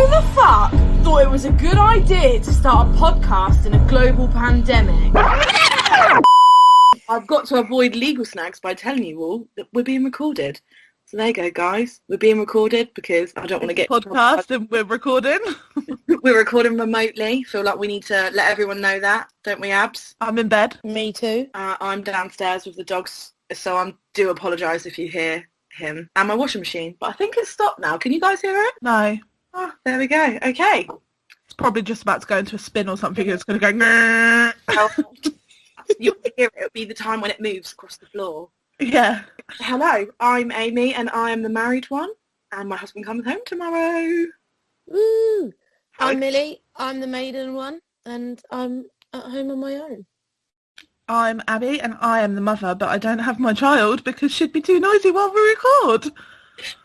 the fuck thought it was a good idea to start a podcast in a global pandemic? I've got to avoid legal snags by telling you all that we're being recorded. So there you go, guys. We're being recorded because I don't want to get podcast and we're recording. We're recording remotely. Feel like we need to let everyone know that, don't we, Abs? I'm in bed. Me too. I'm downstairs with the dogs, so I do apologise if you hear him and my washing machine. But I think it's stopped now. Can you guys hear it? No. Oh, there we go. Okay. It's probably just about to go into a spin or something. It's going to go. Well, you'll hear it. It'll be the time when it moves across the floor. Yeah. Hello, I'm Amy and I am the married one and my husband comes home tomorrow. Woo! I'm Millie, I'm the maiden one and I'm at home on my own. I'm Abby and I am the mother, but I don't have my child because she'd be too noisy while we record.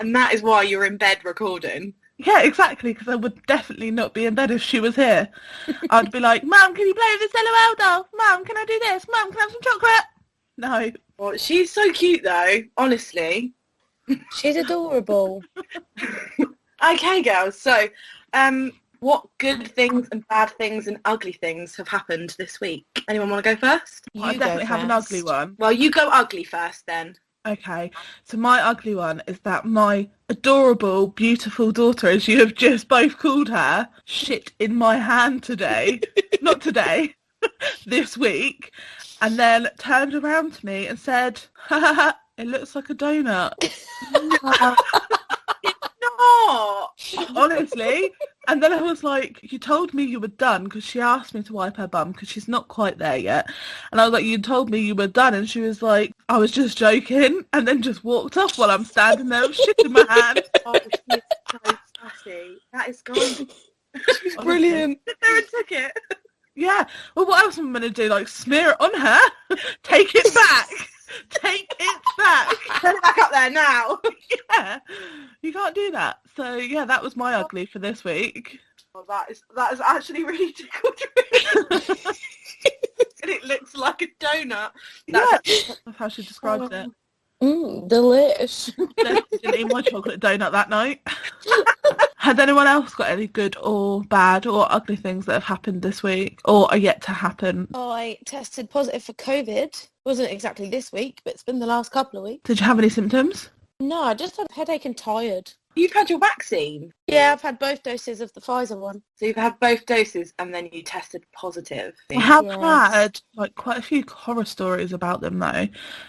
And that is why you're in bed recording. Yeah, exactly, because I would definitely not be in bed if she was here. I'd be like, Mum, can you play with this LOL doll? Mum, can I do this? Mum, can I have some chocolate? No. Well, she's so cute though, honestly. She's adorable. Okay, girls, so what good things and bad things and ugly things have happened this week? Anyone want to go first? I definitely have an ugly one. Well, you go ugly first then. Okay, so my ugly one is that my adorable, beautiful daughter, as you have just both called her, shit in my hand today. Not today, this week. And then turned around to me and said, ha ha ha, it looks like a donut. No, honestly. And then I was like, you told me you were done, because she asked me to wipe her bum because she's not quite there yet. And I was like, you told me you were done. And she was like, I was just joking, and then just walked off while I'm standing there with shit in my hand. Oh, she's so sassy. That is gone. She's brilliant. There and took it. Yeah. Well, what else am I going to do? Like, smear it on her? Take it back. Take it back. Turn it back up there now. Yeah. You can't do that. So, yeah, that was my ugly for this week. Well, that is actually really tickled me. And it looks like a donut. That's how she describes it. Delish. Didn't eat my chocolate donut that night. Has anyone else got any good or bad or ugly things that have happened this week or are yet to happen? I tested positive for COVID. Wasn't exactly this week, but it's been the last couple of weeks. Did you have any symptoms? No, I just had a headache and tired. You've had your vaccine? Yeah, I've had both doses of the Pfizer one. So you've had both doses and then you tested positive? I have Yes. had like quite a few horror stories about them though.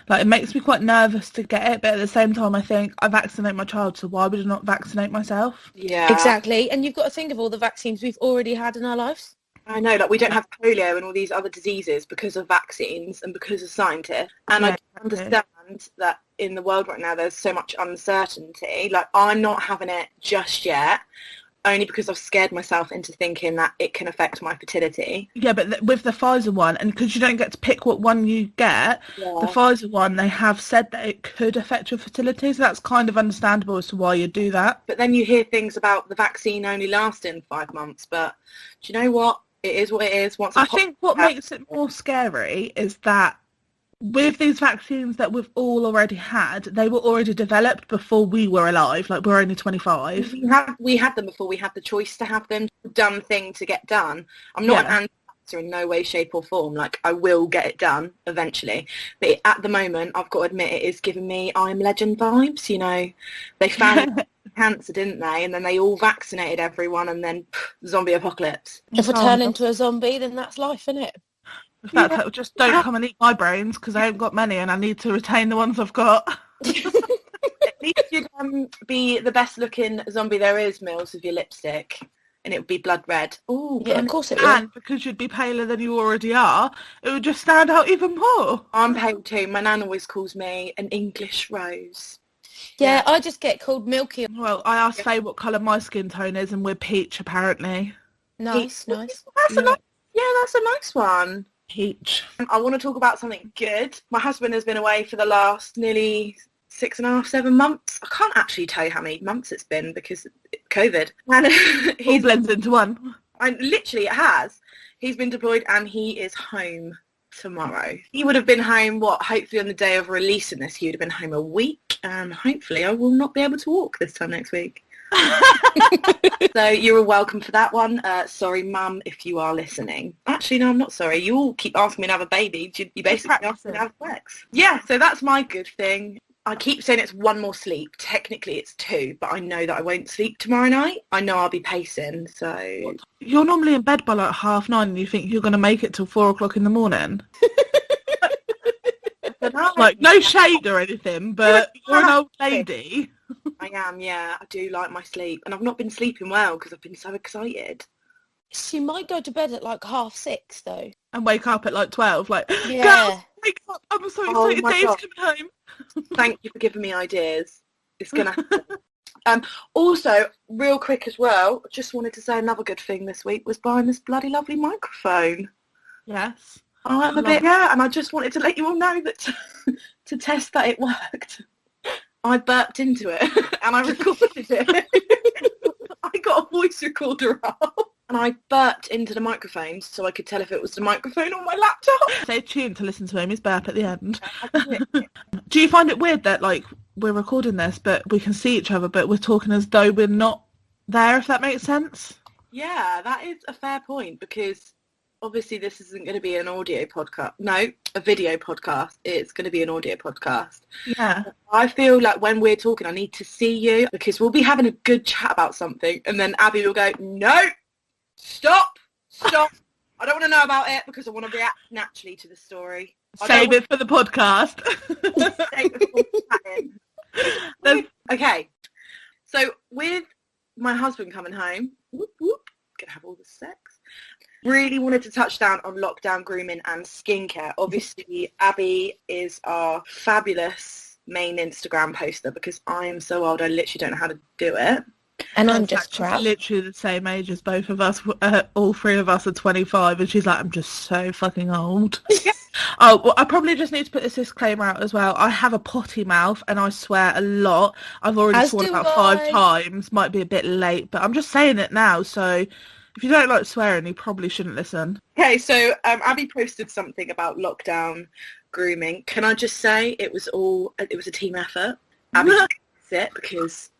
Like it makes me quite nervous to get it, but at the same time I think I vaccinate my child, so why would I not vaccinate myself? Yeah. Exactly. And you've got to think of all the vaccines we've already had in our lives. I know, like we don't have polio and all these other diseases because of vaccines and because of scientists. And Yeah, I understand that in the world right now there's so much uncertainty. Like I'm not having it just yet, only because I've scared myself into thinking that it can affect my fertility. Yeah, but with the Pfizer one, and because you don't get to pick what one you get, the Pfizer one, they have said that it could affect your fertility, so that's kind of understandable as to why you do that. But then you hear things about the vaccine only lasting 5 months, but do you know what? It is what it is. I think what makes it more scary is that with these vaccines that we've all already had, they were already developed before we were alive. Like, we're only 25. We had them before we had the choice to have them. Done thing to get done. I'm not an anti-vaxxer in no way, shape or form. Like, I will get it done eventually. But at the moment, I've got to admit, it is giving me I Am Legend vibes. You know, they found cancer, didn't they? And then they all vaccinated everyone and then zombie apocalypse. If I turn into a zombie, then that's life, isn't it? In fact, just don't come and eat my brains because I haven't got many and I need to retain the ones I've got. At least you'd be the best looking zombie there is, Mills, with your lipstick. And it would be blood red. Oh, yeah, of course it would. And because you'd be paler than you already are, it would just stand out even more. I'm pale too. My nan always calls me an English rose. Yeah, I just get called Milky. Well, I asked Faye what colour my skin tone is and we're peach, apparently. Nice. That's a nice one. Peach. I want to talk about something good. My husband has been away for the last nearly 6.5, 7 months. I can't actually tell you how many months it's been because COVID. And he blends into one. Literally, it has. He's been deployed and he is home tomorrow. He would have been home, hopefully on the day of releasing this, he would have been home a week. And hopefully I will not be able to walk this time next week. So you're welcome for that one. Sorry, Mum, if you are listening. Actually, no, I'm not sorry. You all keep asking me to have a baby. You basically ask me to have sex. Yeah, so that's my good thing. I keep saying it's one more sleep. Technically, it's 2, but I know that I won't sleep tomorrow night. I know I'll be pacing, so... You're normally in bed by like 9:30 and you think you're going to make it till 4 o'clock in the morning? Like, no shade or anything, but you're an old lady. I am, yeah. I do like my sleep. And I've not been sleeping well because I've been so excited. She might go to bed at like 6:30 though. And wake up at like 12, like, Yeah. girls, wake up, I'm so excited, my Dave's God. coming home. Thank you for giving me ideas. It's going to happen. Also, real quick as well, just wanted to say another good thing this week was buying this bloody lovely microphone. Yes. I'm a bit, yeah, and I just wanted to let you all know that to test that it worked, I burped into it and I recorded it. I got a voice recorder up and I burped into the microphone so I could tell if it was the microphone on my laptop. Stay tuned to listen to Amy's burp at the end. Do you find it weird that, like, we're recording this, but we can see each other, but we're talking as though we're not there, if that makes sense? Yeah, that is a fair point because obviously this isn't going to be an audio podcast. No, a video podcast. It's going to be an audio podcast. Yeah. I feel like when we're talking, I need to see you because we'll be having a good chat about something and then Abby will go, no, stop. I don't want to know about it because I want to react naturally to the story. Save it for the podcast. Okay, so with my husband coming home, gonna have all the sex. Really wanted to touch down on lockdown grooming and skincare. Obviously, Abby is our fabulous main Instagram poster because I am so old I literally don't know how to do it. And I'm just crap. Literally the same age as both of us. All 3 of us are 25 and she's like, I'm just so fucking old. Oh, well, I probably just need to put this disclaimer out as well. I have a potty mouth and I swear a lot. I've already sworn about 5 times. Might be a bit late, but I'm just saying it now. So if you don't like swearing, you probably shouldn't listen. Okay, so Abby posted something about lockdown grooming. Can I just say it was a team effort. Abby did it because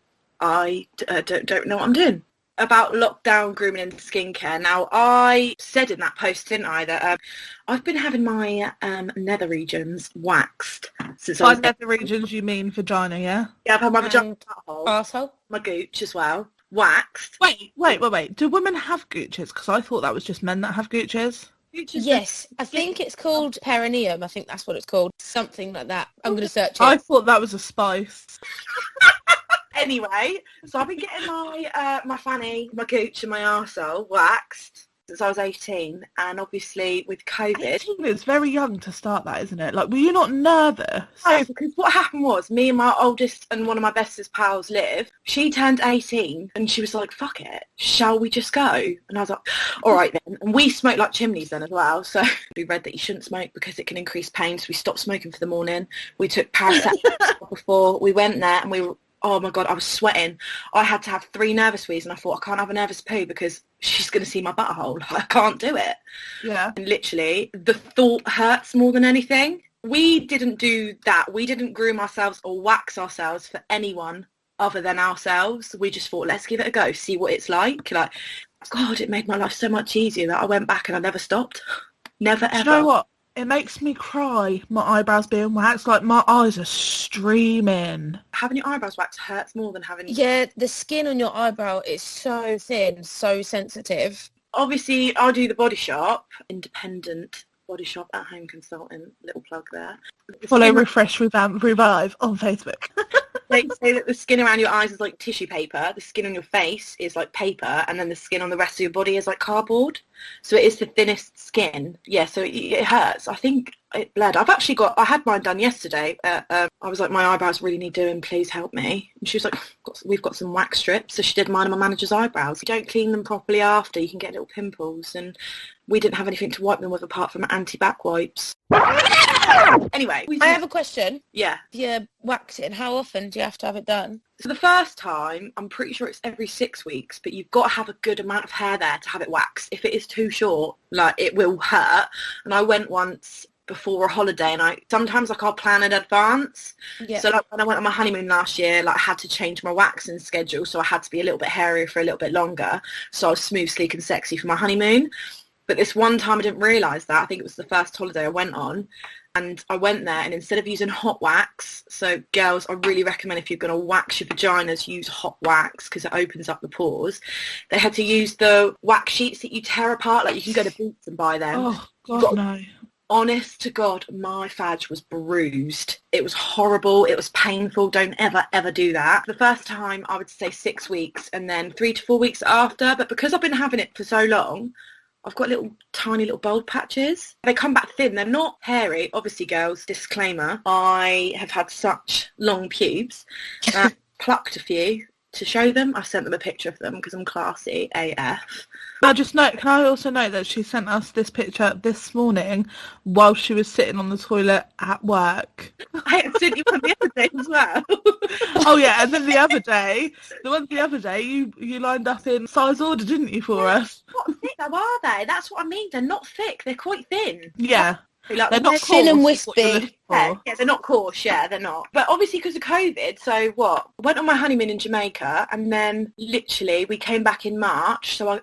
I don't know what I'm doing. About lockdown grooming and skincare. Now, I said in that post, didn't I, that I've been having my nether regions waxed since I was... By nether regions, you mean vagina, yeah? Yeah, I've had my vagina, Arsehole. my gooch as well, waxed. Wait. Do women have gooches? Because I thought that was just men that have gooches. Yes, I think it's called perineum. I think that's what it's called. Something like that. I'm going to search it. I thought that was a spice. Anyway, so I've been getting my fanny, my gooch and my arsehole waxed since I was 18, and obviously with COVID... 18 is very young to start that, isn't it? Like, were you not nervous? No, because what happened was, me and my oldest and one of my bestest pals, Liv, she turned 18, and she was like, fuck it, shall we just go? And I was like, all right then. And we smoked like chimneys then as well, so we read that you shouldn't smoke because it can increase pain, so we stopped smoking for the morning. We took paracetamol before we went there, and we were... Oh my God, I was sweating. I had to have 3 nervous wees and I thought I can't have a nervous poo because she's going to see my butthole. I can't do it. Yeah. And literally, the thought hurts more than anything. We didn't do that. We didn't groom ourselves or wax ourselves for anyone other than ourselves. We just thought, let's give it a go, see what it's like. Like, God, it made my life so much easier that I went back and I never stopped. Never, ever. Do you know what? It makes me cry, my eyebrows being waxed. Like, my eyes are streaming. Having your eyebrows waxed hurts more than having... Yeah, the skin on your eyebrow is so thin, so sensitive. Obviously, I do the Body Shop, independent Body Shop at home consultant, little plug there. Follow Refresh Revamp Revive on Facebook. They say that the skin around your eyes is like tissue paper, the skin on your face is like paper, and then the skin on the rest of your body is like cardboard. So it is the thinnest skin. Yeah, so it hurts. I think it bled. I had mine done yesterday. I was like, my eyebrows really need doing, please help me. And she was like, we've got some wax strips. So she did mine and my manager's eyebrows. If you don't clean them properly after, you can get little pimples. And we didn't have anything to wipe them with apart from anti-back wipes. Anyway. I have a question. Yeah. You're waxing. How often do you have to have it done? So the first time, I'm pretty sure it's every 6 weeks, but you've got to have a good amount of hair there to have it waxed. If it is too short, like, it will hurt. And I went once before a holiday, and I'll plan in advance. Yeah. So like when I went on my honeymoon last year, like I had to change my waxing schedule, so I had to be a little bit hairier for a little bit longer, so I was smooth, sleek and sexy for my honeymoon. But this one time I didn't realise that. I think it was the first holiday I went on, and I went there, and instead of using hot wax, so girls, I really recommend if you're going to wax your vaginas, use hot wax because it opens up the pores. They had to use the wax sheets that you tear apart, like you can go to Boots and buy them. Oh, God, no. Honest to God, my fag was bruised. It was horrible. It was painful. Don't ever, ever do that. The first time, I would say 6 weeks, and then 3 to 4 weeks after. But because I've been having it for so long, I've got tiny little bald patches. They come back thin. They're not hairy. Obviously, girls, disclaimer, I have had such long pubes. Plucked a few to show them. I sent them a picture of them because I'm classy AF. Can I also note that she sent us this picture this morning while she was sitting on the toilet at work. I sent you one the other day as well. Oh yeah, and then the other day, you lined up in size order, didn't you, for us? Not thick, though, are they? That's what I mean. They're not thick. They're quite thin. Yeah. Like, they're not thin and coarse, wispy. Yeah, they're not coarse, yeah, they're not. But obviously because of COVID, so what? I went on my honeymoon in Jamaica, and then literally we came back in March, so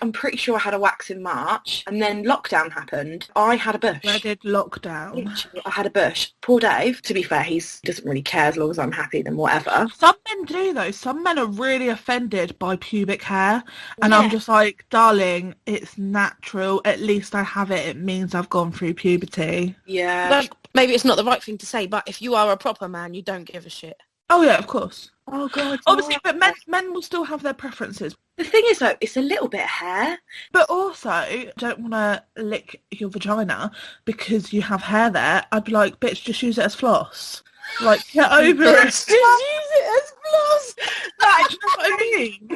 I'm pretty sure I had a wax in March, and then lockdown happened. I had a bush. Where did lockdown? Literally, I had a bush. Poor Dave, to be fair, he doesn't really care as long as I'm happy, then whatever. Some men do, though. Some men are really offended by pubic hair, and I'm just like, darling, it's natural. At least I have it. It means I've gone through puberty. Yeah. Like, maybe it's not the right thing to say, but if you are a proper man, you don't give a shit. Oh yeah, of course. Oh God. Obviously, but men will still have their preferences. The thing is, though, it's a little bit of hair. But also, don't want to lick your vagina because you have hair there. I'd be like, bitch, just use it as floss. Like, get over it. Just use it as floss. Like, do you know what I mean?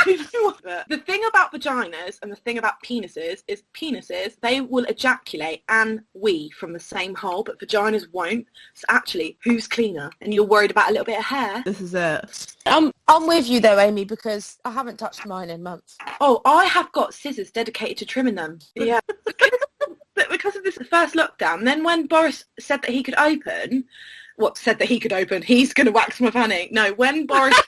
You know what? The thing about vaginas and the thing about penises is they will ejaculate and wee from the same hole, but vaginas won't. So actually, who's cleaner? And you're worried about a little bit of hair. This is it. I'm with you though, Amy, because I haven't touched mine in months. Oh, I have got scissors dedicated to trimming them. Yeah. Because of this first lockdown, then when Boris said that he could open, he's going to wax my fanny. No, when Boris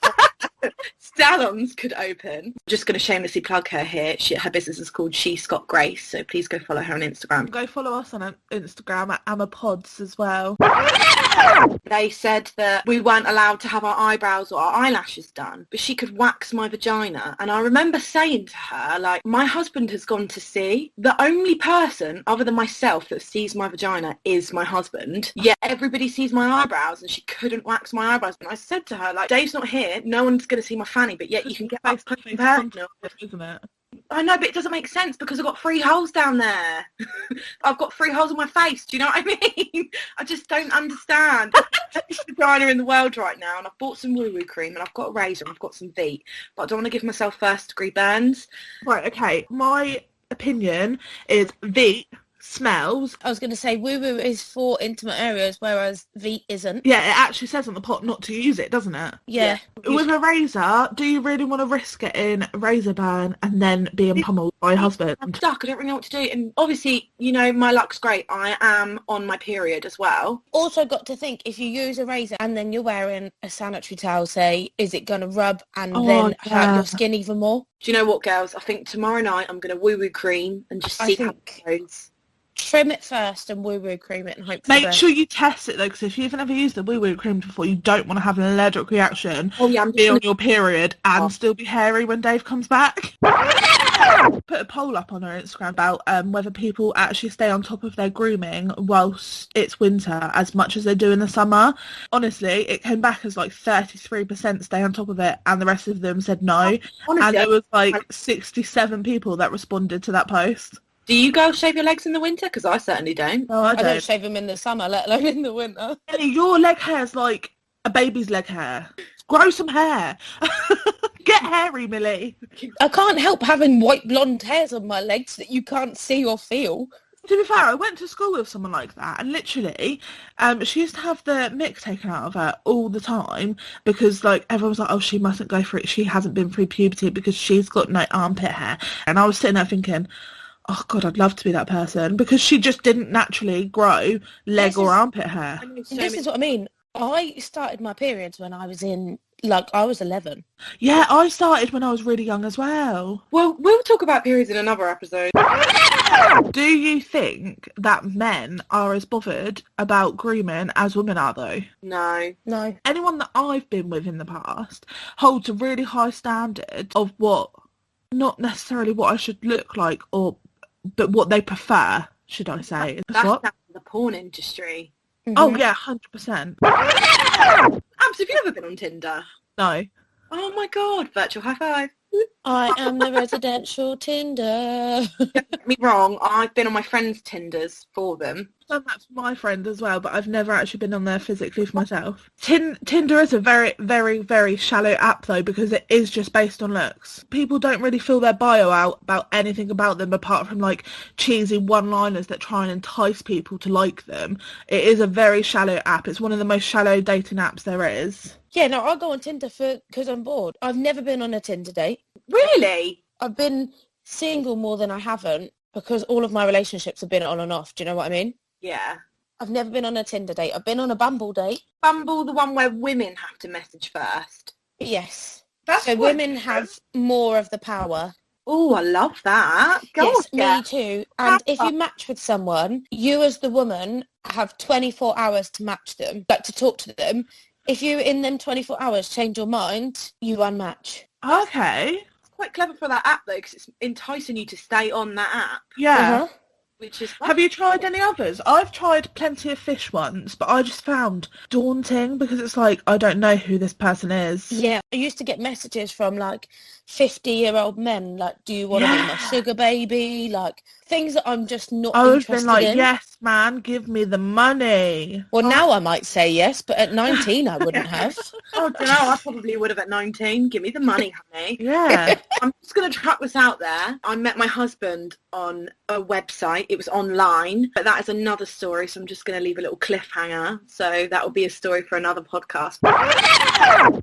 salons could open, I'm just going to shamelessly plug her here. Her business is called She Scott Grace, so please go follow her on Instagram. Go follow us on Instagram at AmaPods as well. They said that we weren't allowed to have our eyebrows or our eyelashes done, but she could wax my vagina. And I remember saying to her, like, my husband has gone to sea. The only person other than myself that sees my vagina is my husband. Yet everybody sees my eyebrows, and she couldn't wax my eyebrows. And I said to her, like, Dave's not here. No one's going to see my fanny, but yet you can get up close and personal. Isn't it? I know, but it doesn't make sense because I've got 3 holes down there. I've got 3 holes on my face. Do you know what I mean? I just don't understand. Best vagina in the world right now, and I've bought some woo-woo cream, and I've got a razor, and I've got some Veet, but I don't want to give myself first-degree burns. Right, okay. My opinion is Veet smells. I was going to say woo-woo is for intimate areas, whereas Veet isn't. Yeah, it actually says on the pot not to use it, doesn't it? Yeah. With a razor, do you really want to risk getting a razor burn and then being pummeled by a husband? I'm stuck. I don't really know what to do. And obviously, you know, my luck's great. I am on my period as well. Also got to think, if you use a razor and then you're wearing a sanitary towel, say, is it going to rub and then hurt your skin even more? Do you know what, girls? I think tomorrow night I'm going to woo-woo cream and just see how it goes. Trim it first and woo-woo cream it and hope for Make sure you test it though, because if you've never used the woo-woo cream before, you don't want to have an allergic reaction, be on your period and still be hairy when Dave comes back. Put a poll up on our Instagram about whether people actually stay on top of their grooming whilst it's winter as much as they do in the summer. Honestly, it came back as like 33% stay on top of it, and the rest of them said no. Honestly, and there was like 67 people that responded to that post. Do you girls shave your legs in the winter? Because I certainly don't. No, I don't shave them in the summer, let alone in the winter. Your leg hair is like a baby's leg hair. Grow some hair. Get hairy, Millie. I can't help having white blonde hairs on my legs that you can't see or feel. To be fair, I went to school with someone like that, and literally, she used to have the mick taken out of her all the time because, like, everyone was like, oh, she mustn't go for it. She hasn't been through puberty because she's got no armpit hair. And I was sitting there thinking, Oh God, I'd love to be that person because she just didn't naturally grow leg or armpit hair. This is what I mean. I started my periods when I was I was 11. Yeah, I started when I was really young as well. Well, we'll talk about periods in another episode. Do you think that men are as bothered about grooming as women are, though? No. Anyone that I've been with in the past holds a really high standard of what, not necessarily what I should look like, but what they prefer, should I say. That's down to the porn industry. Mm-hmm. Oh, yeah, 100%. Abs, have you ever been on Tinder? No. Oh, my God. Virtual high five. I am the residential Tinder. Don't get me wrong, I've been on my friends' Tinders for them. I've done that for my friend as well, but I've never actually been on there physically for myself. Tinder is a very, very, very shallow app, though, because it is just based on looks. People don't really fill their bio out about anything about them apart from, like, cheesy one-liners that try and entice people to like them. It is a very shallow app. It's one of the most shallow dating apps there is. Yeah, no, I'll go on Tinder because I'm bored. I've never been on a Tinder date. Really? I've been single more than I haven't because all of my relationships have been on and off. Do you know what I mean? Yeah. I've never been on a Tinder date. I've been on a Bumble date. Bumble, the one where women have to message first? Yes. So women have more of the power. Oh, I love that. Yes, me too. And if you match with someone, you as the woman have 24 hours to match them, like to talk to them. If you, in them 24 hours, change your mind, you unmatch. Okay. It's quite clever for that app, though, because it's enticing you to stay on that app. Yeah. Uh-huh. Which is Have you tried any others? I've tried Plenty of Fish once, but I just found daunting because it's like, I don't know who this person is. Yeah, I used to get messages from, like, 50-year-old men, like, do you want to be my sugar baby? Like, things that I'm just not interested been like, in. yes, man, give me the money. Well, now I might say yes, but at 19 I wouldn't have. Oh, I don't know. I probably would have at 19. Give me the money, honey. Yeah. I'm just going to chuck this out there. I met my husband on a website. It was online, but that is another story, so I'm just going to leave a little cliffhanger. So that will be a story for another podcast.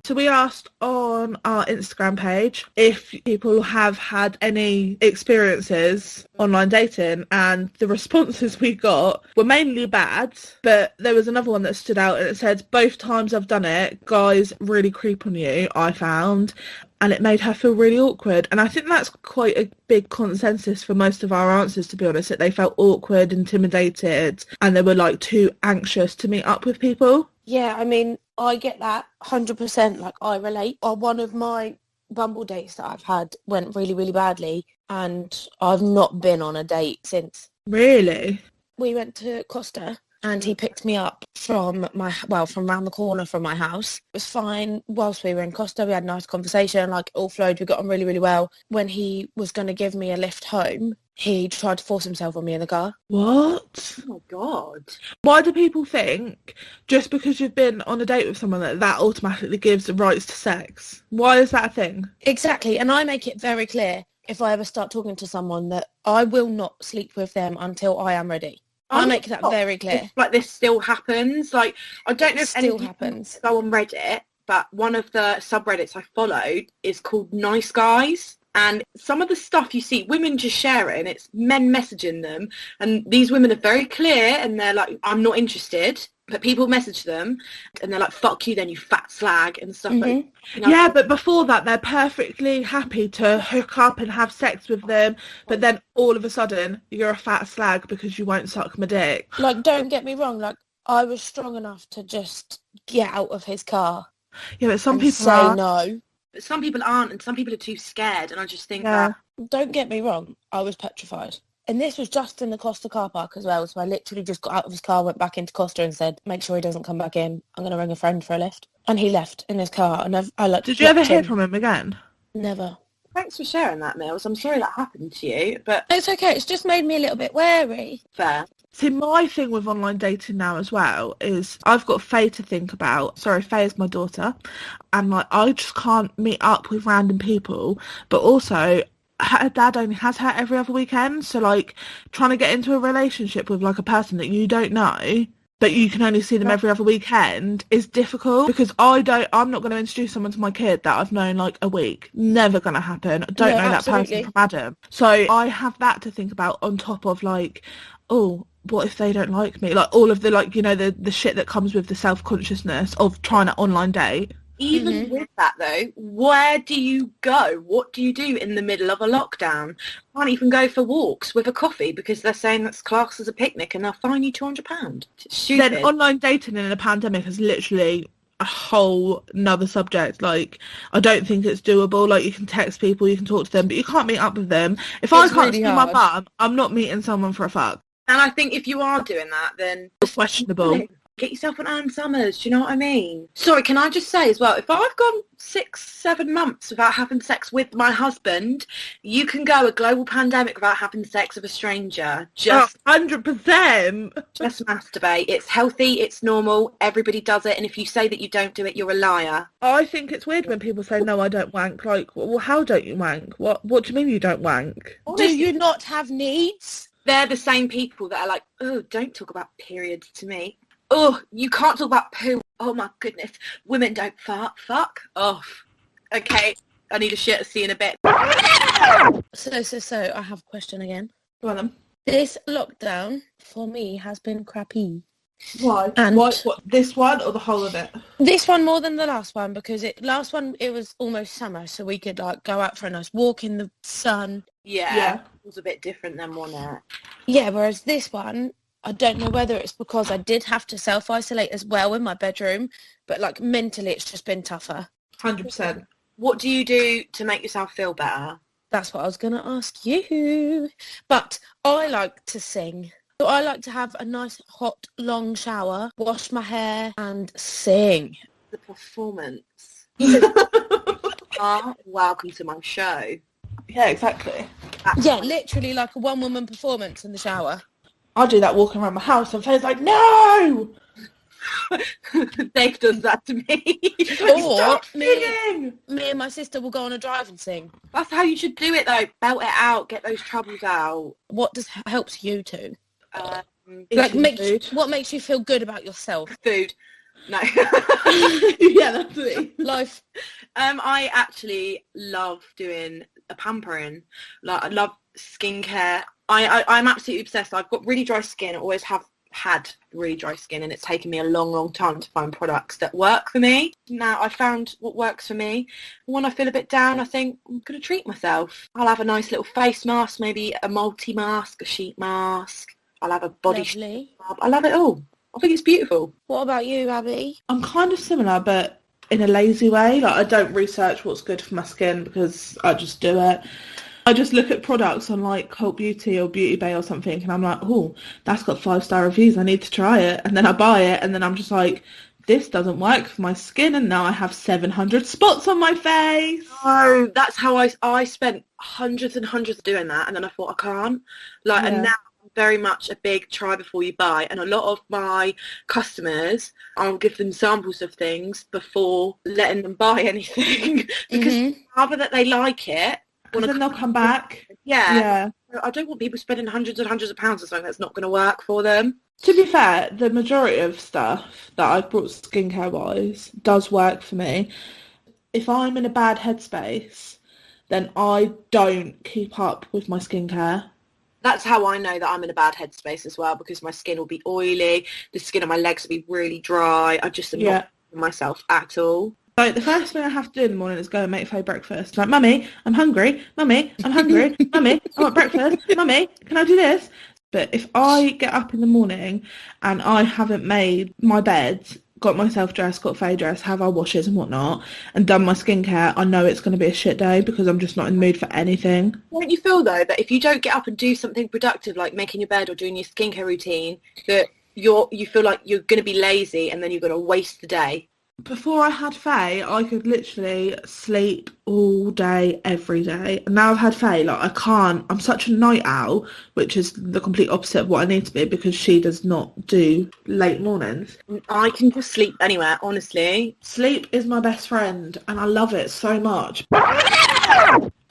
So we asked on our Instagram page if people have had any experiences online dating, and the responses we got were mainly bad, but there was another one that stood out and it said, both times I've done it, guys really creep on you, I found, and it made her feel really awkward. And I think that's quite a big consensus for most of our answers, to be honest, that they felt awkward, intimidated, and they were like too anxious to meet up with people. Yeah, I mean, I get that 100%, like I relate. One of my Bumble dates that I've had went really, really badly, and I've not been on a date since. Really? We went to Costa and he picked me up from around the corner from my house. It was fine. Whilst we were in Costa, we had a nice conversation, like all flowed, we got on really, really well. When he was going to give me a lift home, he tried to force himself on me in the car. What? Oh my God. Why do people think just because you've been on a date with someone that automatically gives the rights to sex? Why is that a thing? Exactly. And I make it very clear, if I ever start talking to someone, that I will not sleep with them until I am ready. I make that very clear. Like, this still happens. Like, I don't know if still happens. Go on Reddit, but one of the subreddits I followed is called Nice Guys. And some of the stuff you see, women just share it, and it's men messaging them. And these women are very clear, and they're like, I'm not interested. But people message them, and they're like, fuck you then, you fat slag, and stuff like that. Yeah, but before that, they're perfectly happy to hook up and have sex with them. But then all of a sudden, you're a fat slag because you won't suck my dick. Like, don't get me wrong. Like, I was strong enough to just get out of his car. Yeah, but some people say no. But some people aren't, and some people are too scared, and I just think that... Don't get me wrong, I was petrified. And this was just in the Costa car park as well, so I literally just got out of his car, went back into Costa and said, make sure he doesn't come back in. I'm going to ring a friend for a lift. And he left in his car, and Did you ever hear from him again? Never. Thanks for sharing that, Mills. I'm sorry that happened to you, but... It's okay, it's just made me a little bit wary. Fair. See, my thing with online dating now as well is I've got Faye to think about. Sorry, Faye is my daughter. And, like, I just can't meet up with random people. But also, her dad only has her every other weekend. So, like, trying to get into a relationship with, like, a person that you don't know, but you can only see them every other weekend is difficult, because I'm not going to introduce someone to my kid that I've known like a week. Never going to happen. I don't know absolutely. that person from Adam. So I have that to think about on top of like, oh, what if they don't like me? Like all of the like, you know, the shit that comes with the self-consciousness of trying to online date. Even with that though, where do you go? What do you do in the middle of a lockdown? Can't even go for walks with a coffee because they're saying that's classed as a picnic and they'll fine you £200. Stupid. Then online dating in a pandemic is literally a whole nother subject. Like, I don't think it's doable. Like, you can text people, you can talk to them, but you can't meet up with them. If I can't see my mum, I'm not meeting someone for a fuck. And I think if you are doing that, then it's questionable. Get yourself an Ann Summers, do you know what I mean? Sorry, can I just say as well, if I've gone 6-7 months without having sex with my husband, you can go a global pandemic without having sex with a stranger. Just 100%. Just masturbate. It's healthy, it's normal, everybody does it, and if you say that you don't do it, you're a liar. I think it's weird when people say, no, I don't wank. Like, well, how don't you wank? What do you mean you don't wank? Do you not have needs? They're the same people that are like, oh, don't talk about periods to me. Oh, you can't talk about poo. Oh, my goodness. Women don't fart. Fuck off. Okay, I need a shit to see in a bit. So, I have a question again. Go on then. This lockdown, for me, has been crappy. Why? And what, this one or the whole of it? This one more than the last one, because last one, it was almost summer, so we could, like, go out for a nice walk in the sun. Yeah. It was a bit different than one night. Yeah, whereas this one, I don't know whether it's because I did have to self-isolate as well in my bedroom, but like mentally it's just been tougher. 100%. What do you do to make yourself feel better? That's what I was going to ask you. But I like to sing. So I like to have a nice hot long shower, wash my hair and sing. The performance. Welcome to my show. Yeah, exactly. Yeah, literally like a one-woman performance in the shower. I do that walking around my house and Faye's like, no! Dave does that to me. Or me and my sister will go on a drive and sing. That's how you should do it though. Belt it out, get those troubles out. What helps you to? Like what makes you feel good about yourself? Food. No. Yeah, that's it. Life. I actually love doing a pampering. Like, I love skincare. I'm absolutely obsessed. I've got really dry skin. I always have had really dry skin, and it's taken me a long time to find products that work for me. Now I found what works for me. When I feel a bit down, I think I'm going to treat myself. I'll have a nice little face mask, maybe a multi-mask, a sheet mask. I'll have a body scrub. I love it all. I think it's beautiful. What about you, Abby? I'm kind of similar, but in a lazy way. Like, I don't research what's good for my skin because I just do it. I just look at products on like Cult Beauty or Beauty Bay or something, and I'm like, oh, that's got 5-star reviews. I need to try it. And then I buy it, and then I'm just like, this doesn't work for my skin, and now I have 700 spots on my face. Oh, that's how I spent hundreds and hundreds doing that, and then I thought I can't. Like, and now I'm very much a big try before you buy, and a lot of my customers, I'll give them samples of things before letting them buy anything because rather that they like it. Then they'll come back. Yeah. I don't want people spending hundreds and hundreds of pounds on something that's not going to work for them. To be fair, the majority of stuff that I've brought skincare-wise does work for me. If I'm in a bad headspace, then I don't keep up with my skincare. That's how I know that I'm in a bad headspace as well, because my skin will be oily, the skin on my legs will be really dry. I just am not myself at all. So the first thing I have to do in the morning is go and make Faye breakfast. Like, Mummy, I'm hungry. Mummy, I'm hungry. Mummy, I want breakfast. Mummy, can I do this? But if I get up in the morning and I haven't made my bed, got myself dressed, got Faye dressed, have our washes and whatnot, and done my skincare, I know it's going to be a shit day because I'm just not in the mood for anything. Don't you feel, though, that if you don't get up and do something productive, like making your bed or doing your skincare routine, that you feel like you're going to be lazy and then you're going to waste the day? Before I had Faye, I could literally sleep all day, every day. And now I've had Faye, like, I can't. I'm such a night owl, which is the complete opposite of what I need to be because she does not do late mornings. I can just sleep anywhere, honestly. Sleep is my best friend, and I love it so much.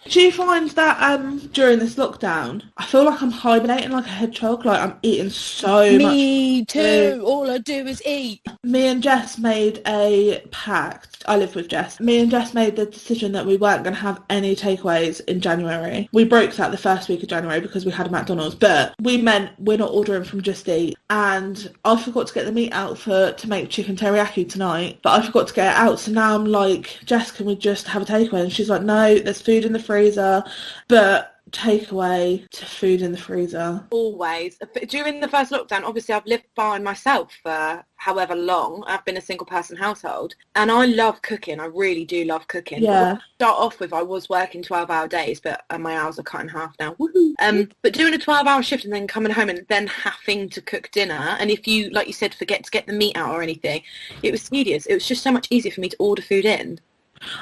Do you find that during this lockdown, I feel like I'm hibernating like a hedgehog, like I'm eating so much. Me too. All I do is eat. Me and Jess made a pact. I live with Jess. Me and Jess made the decision that we weren't going to have any takeaways in January. We broke that the first week of January because we had a McDonald's, but we meant we're not ordering from Just Eat. And I forgot to get the meat out to make chicken teriyaki tonight, but I forgot to get it out. So now I'm like, Jess, can we just have a takeaway? And she's like, no, there's food in the freezer, but takeaway to food in the freezer. Always. During the first lockdown, obviously I've lived by myself for however long. I've been a single person household and I love cooking. I really do love cooking. Yeah. To start off with, I was working 12-hour days, but my hours are cut in half now. Woohoo! But doing a 12-hour shift and then coming home and then having to cook dinner, and if you, like you said, forget to get the meat out or anything, it was tedious. It was just so much easier for me to order food in.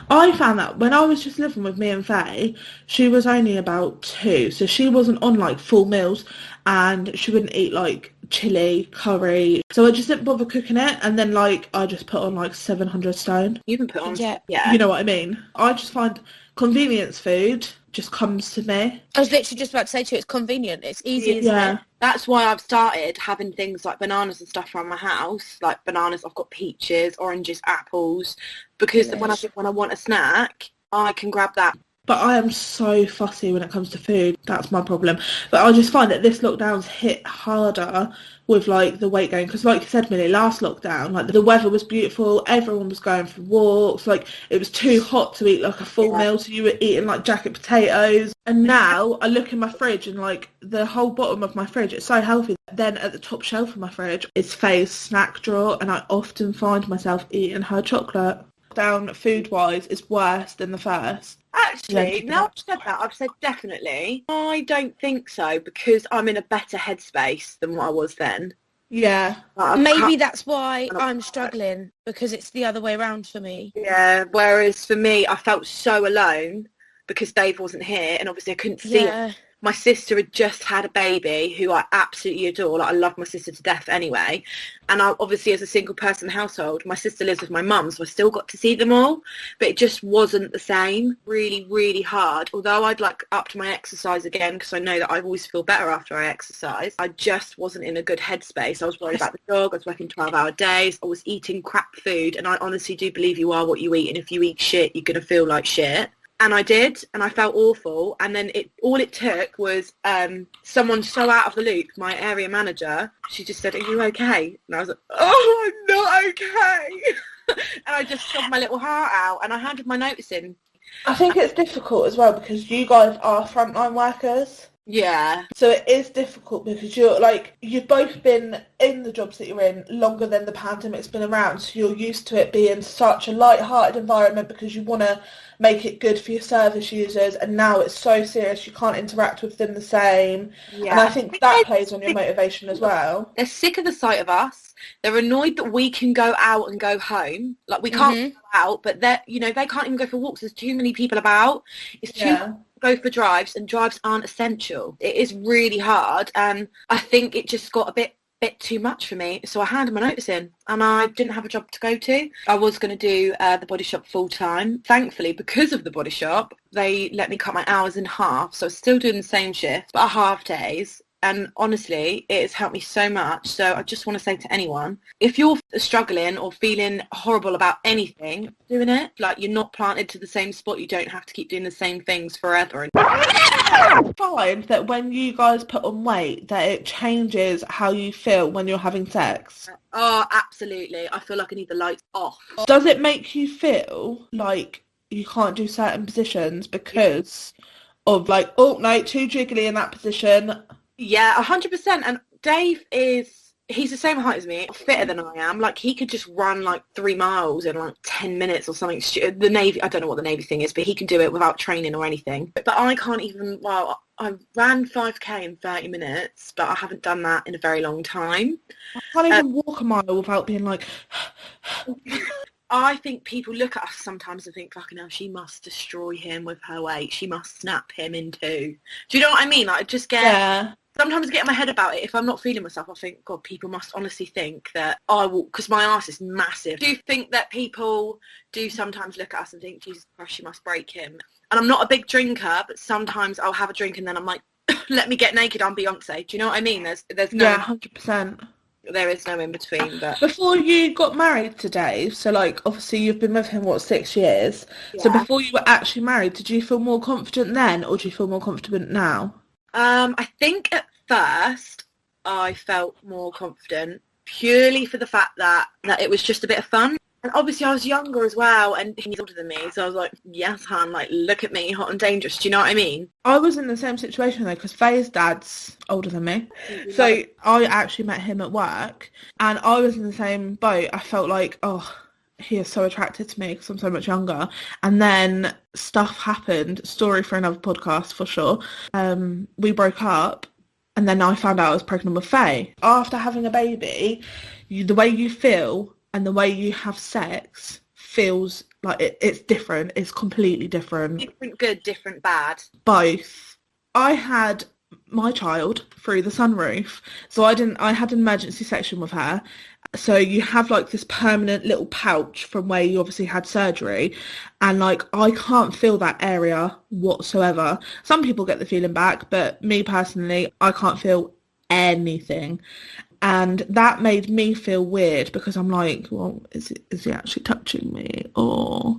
I found that when I was just living with me and Faye, she was only about 2, so she wasn't on like full meals and she wouldn't eat like chili, curry, so I just didn't bother cooking it, and then like I just put on like 700 stone. You can put on, yeah. You know what I mean? I just find convenience food just comes to me. I was literally just about to say to you, it's convenient. It's easy, isn't it? That's why I've started having things like bananas and stuff around my house. Like bananas, I've got peaches, oranges, apples, because when I want a snack, I can grab that. But I am so fussy when it comes to food. That's my problem. But I just find that this lockdown's hit harder with like the weight gain, because like you said, Millie, last lockdown, like the weather was beautiful, everyone was going for walks, like it was too hot to eat like a full meal, so you were eating like jacket potatoes. And now I look in my fridge and like the whole bottom of my fridge, it's so healthy. Then at the top shelf of my fridge is Faye's snack drawer, and I often find myself eating her chocolate. Down food-wise is worse than the first. Actually, now I've said that, I've said definitely. I don't think so, because I'm in a better headspace than what I was then. Yeah. Maybe that's why I'm struggling, because it's the other way around for me. Yeah, whereas for me, I felt so alone because Dave wasn't here, and obviously I couldn't see him. My sister had just had a baby who I absolutely adore. Like, I love my sister to death anyway. And I, obviously, as a single person household, my sister lives with my mum, so I still got to see them all. But it just wasn't the same. Really, really hard. Although I'd like upped my exercise again, because I know that I always feel better after I exercise, I just wasn't in a good headspace. I was worried about the dog. I was working 12-hour days. I was eating crap food. And I honestly do believe you are what you eat. And if you eat shit, you're going to feel like shit. And I did, and I felt awful. And then all it took was someone so out of the loop, my area manager, she just said, "Are you okay?" And I was like, "Oh, I'm not okay." And I just sobbed my little heart out, and I handed my notice in. I think it's difficult as well because you guys are frontline workers. Yeah. So it is difficult because you've both been in the jobs that you're in longer than the pandemic's been around. So you're used to it being such a light-hearted environment because you want to make it good for your service users. And now it's so serious, you can't interact with them the same. Yeah. And I think that plays on your motivation as well. They're sick of the sight of us. They're annoyed that we can go out and go home. Like, we can't go out, but they can't even go for walks. There's too many people about. It's too go for drives, and drives aren't essential. It is really hard, and I think it just got a bit too much for me, so I handed my notice in, and I didn't have a job to go to. I was going to do the Body Shop full time. Thankfully, because of the Body Shop, they let me cut my hours in half, so I was still doing the same shift but half days. And honestly, it has helped me so much. So I just want to say to anyone, if you're struggling or feeling horrible about anything, doing it, like, you're not planted to the same spot. You don't have to keep doing the same things forever. I find that when you guys put on weight, that it changes how you feel when you're having sex. Oh, absolutely. I feel like I need the lights off. Does it make you feel like you can't do certain positions because of like, oh no, too jiggly in that position? Yeah, 100%. And Dave he's the same height as me, fitter than I am. Like, he could just run like 3 miles in like 10 minutes or something. The Navy, I don't know what the Navy thing is, but he can do it without training or anything. But I can't even, I ran 5k in 30 minutes, but I haven't done that in a very long time. I can't even walk a mile without being like... I think people look at us sometimes and think, fucking hell, she must destroy him with her weight. She must snap him in two. Do you know what I mean? Like, I just get... Yeah. Sometimes I get in my head about it. If I'm not feeling myself, I think, God, people must honestly think that I will, because my arse is massive. Do you think that people do sometimes look at us and think, Jesus Christ, she must break him? And I'm not a big drinker, but sometimes I'll have a drink and then I'm like, let me get naked, I'm Beyonce. Do you know what I mean? There's no... Yeah, 100%. There is no in between. But before you got married to Dave, so like obviously you've been with him, what, 6 years? Yeah. So before you were actually married, did you feel more confident then, or do you feel more confident now? I think at first I felt more confident purely for the fact that it was just a bit of fun. And obviously I was younger as well, and he's older than me, so I was like, yes, hon, like, look at me, hot and dangerous. Do you know what I mean? I was in the same situation though, because Faye's dad's older than me. So I actually met him at work, and I was in the same boat. I felt like, oh, he is so attracted to me because I'm so much younger. And then stuff happened, story for another podcast for sure. We broke up, and then I found out I was pregnant with Faye. After having a baby, the way you feel and the way you have sex feels like it's different. It's completely different. Different good, different bad. Both. I had my child through the sunroof, so I had an emergency section with her. So you have like this permanent little pouch from where you obviously had surgery, and like I can't feel that area whatsoever. Some people get the feeling back, but me personally, I can't feel anything. And that made me feel weird because I'm like, well, is he actually touching me? Or,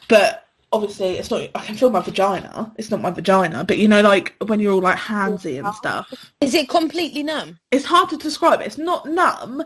but obviously it's not, I can feel my vagina. It's not my vagina, but you know, like when you're all like handsy and stuff. Is it completely numb? It's hard to describe. It's not numb,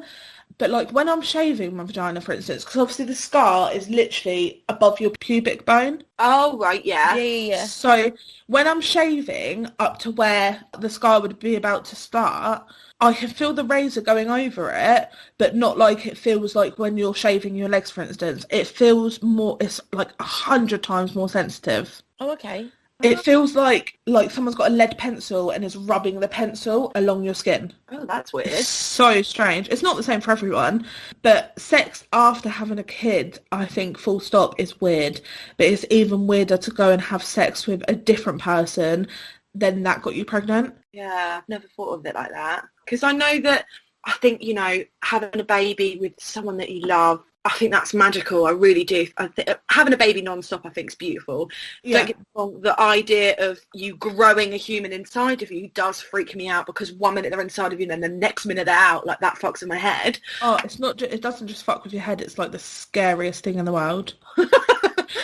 but like when I'm shaving my vagina, for instance, because obviously the scar is literally above your pubic bone. Oh, right, yeah. Yeah. So when I'm shaving up to where the scar would be about to start, I can feel the razor going over it, but not like it feels like when you're shaving your legs, for instance. It feels more, it's like 100 times more sensitive. Oh, okay. It feels like someone's got a lead pencil and is rubbing the pencil along your skin. Oh, that's weird. It's so strange. It's not the same for everyone, but sex after having a kid, I think, full stop, is weird. But it's even weirder to go and have sex with a different person than that got you pregnant. Yeah, I've never thought of it like that. Because I know that, I think, you know, having a baby with someone that you love, I think that's magical. I really do. Having a baby non-stop, I think, is beautiful. Yeah. Don't get me wrong, the idea of you growing a human inside of you does freak me out, because 1 minute they're inside of you and then the next minute they're out. Like, that fucks in my head. Oh, it's not. It doesn't just fuck with your head. It's like the scariest thing in the world.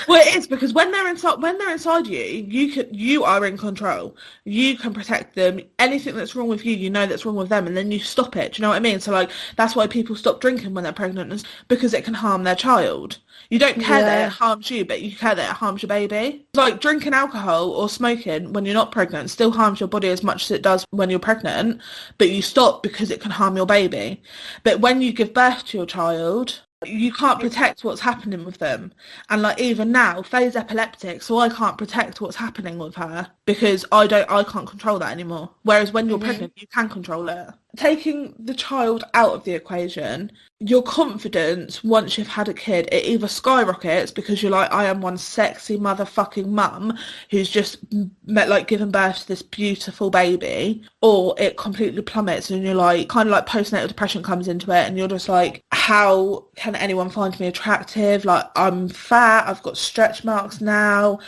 Well, it is, because when they're inside you are in control. You can protect them. Anything that's wrong with you, you know that's wrong with them, and then you stop it. Do you know what I mean? So like that's why people stop drinking when they're pregnant, because it can harm their child. You don't care that it harms you, but you care that it harms your baby. Like drinking alcohol or smoking when you're not pregnant still harms your body as much as it does when you're pregnant, but you stop because it can harm your baby. But when you give birth to your child, you can't protect what's happening with them. And like even now, Faye's epileptic, so I can't protect what's happening with her because I can't control that anymore. Whereas when you're pregnant, you can control it. Taking the child out of the equation, your confidence once you've had a kid, it either skyrockets because you're like, I am one sexy motherfucking mum who's just given birth to this beautiful baby, or it completely plummets and you're like, kind of like postnatal depression comes into it, and you're just like, how can anyone find me attractive? Like, I'm fat, I've got stretch marks now.